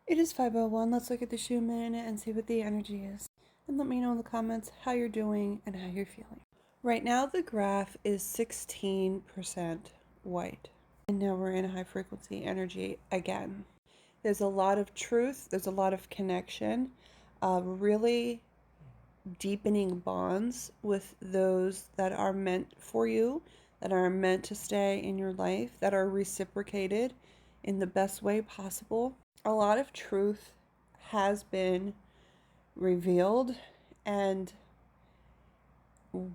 It is 5:01. Let's look at the Schumann and see what the energy is. And let me know in the comments how you're doing and how you're feeling. Right now the graph is 16% white. And now we're in a high frequency energy again. There's a lot of truth. There's a lot of connection. Really deepening bonds with those that are meant for you, that are meant to stay in your life, that are reciprocated in the best way possible. A lot of truth has been revealed, and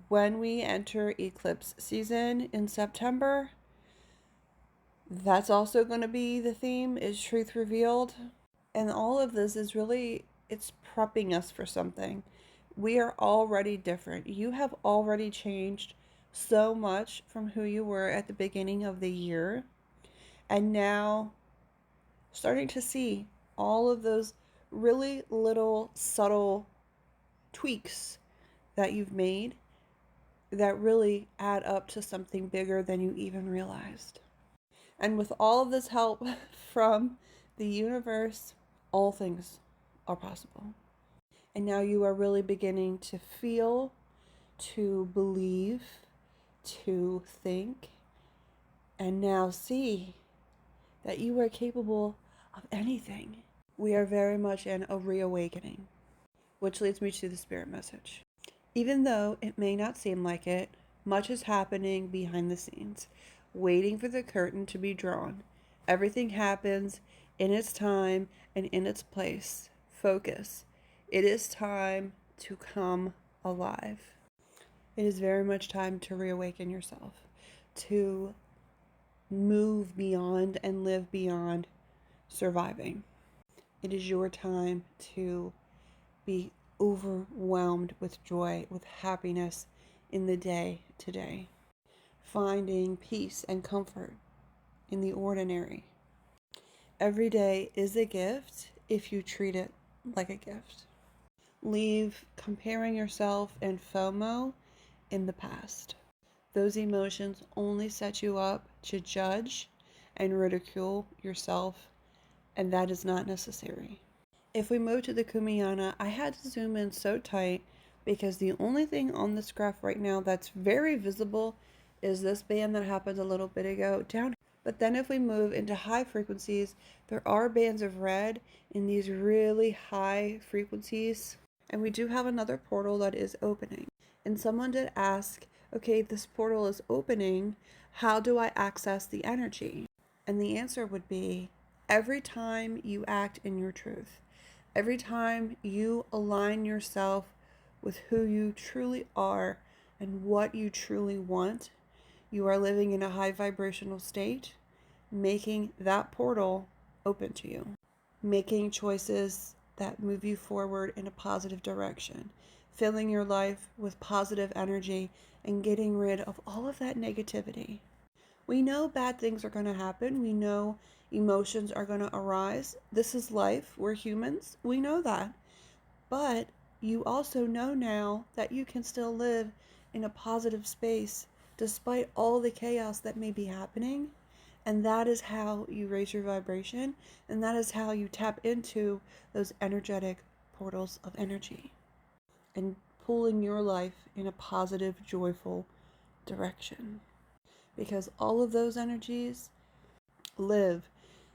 when we enter eclipse season in September, that's also going to be the theme, is truth revealed. And all of this is really, it's prepping us for something. We are already different. You have already changed so much from who you were at the beginning of the year. And now starting to see all of those really little subtle tweaks that you've made that really add up to something bigger than you even realized. And with all of this help from the universe, all things are possible. And now you are really beginning to feel, to believe, to think, and now see that you are capable of anything. We are very much in a reawakening, which leads me to the spirit message. Even though it may not seem like it, much is happening behind the scenes, waiting for the curtain to be drawn. Everything happens in its time and in its place. Focus. It is time to come alive. It is very much time to reawaken yourself, to move beyond and live beyond surviving. It is your time to be overwhelmed with joy, with happiness in the day today. Finding peace and comfort in the ordinary. Every day is a gift if you treat it like a gift. Leave comparing yourself and FOMO in the past. Those emotions only set you up to judge and ridicule yourself, and that is not necessary. If we move to the Kumiyana, I had to zoom in so tight because the only thing on this graph right now that's very visible is this band that happened a little bit ago down. But then if we move into high frequencies, there are bands of red in these really high frequencies. And we do have another portal that is opening. And someone did ask, okay, this portal is opening, how do I access the energy? And the answer would be, every time you act in your truth, every time you align yourself with who you truly are and what you truly want, you are living in a high vibrational state, making that portal open to you, making choices that move you forward in a positive direction, filling your life with positive energy and getting rid of all of that negativity. We know bad things are going to happen. We know emotions are going to arise. This is life. We're humans. We know that. But you also know now that you can still live in a positive space despite all the chaos that may be happening. And that is how you raise your vibration. And that is how you tap into those energetic portals of energy and pulling your life in a positive, joyful direction. Because all of those energies live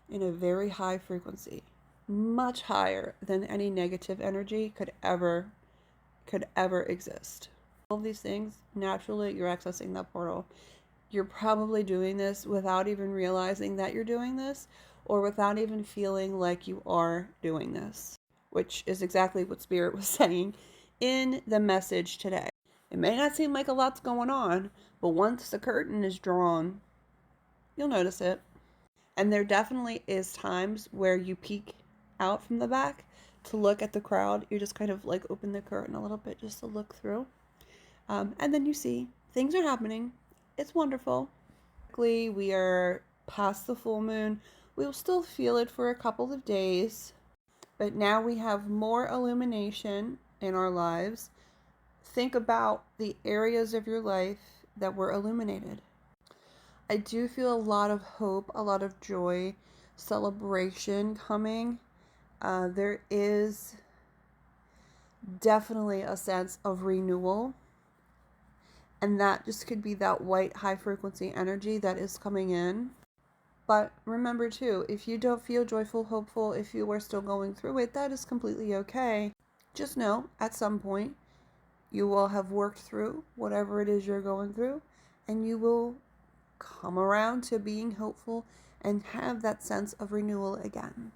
in a very high frequency, much higher than any negative energy could ever exist. All of these things, naturally, you're accessing that portal. You're probably doing this without even realizing that you're doing this, or without even feeling like you are doing this, which is exactly what Spirit was saying in the message today. It may not seem like a lot's going on, but once the curtain is drawn, you'll notice it. And there definitely is times where you peek out from the back to look at the crowd. You just kind of like open the curtain a little bit just to look through. And then you see things are happening. It's wonderful. We are past the full moon. We'll still feel it for a couple of days. But now we have more illumination in our lives. Think about the areas of your life that were illuminated. I do feel a lot of hope, a lot of joy, celebration coming. There is definitely a sense of renewal. And that just could be that white high frequency energy that is coming in. But remember too, if you don't feel joyful, hopeful, if you are still going through it, that is completely okay. Just know at some point you will have worked through whatever it is you're going through, and you will come around to being hopeful and have that sense of renewal again.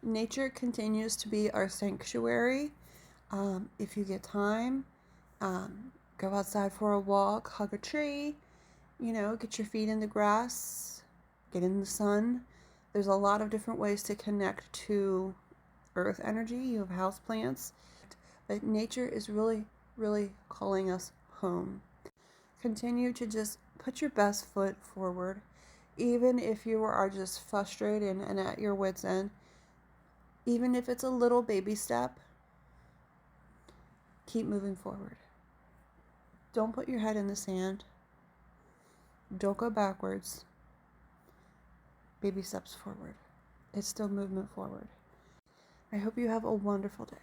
Nature continues to be our sanctuary. If you get time, go outside for a walk, hug a tree, get your feet in the grass, get in the sun. There's a lot of different ways to connect to earth energy. You have houseplants, but nature is really, really calling us home. Continue to just put your best foot forward, even if you are just frustrated and at your wit's end. Even if it's a little baby step, keep moving forward. Don't put your head in the sand. Don't go backwards. Baby steps forward. It's still movement forward. I hope you have a wonderful day.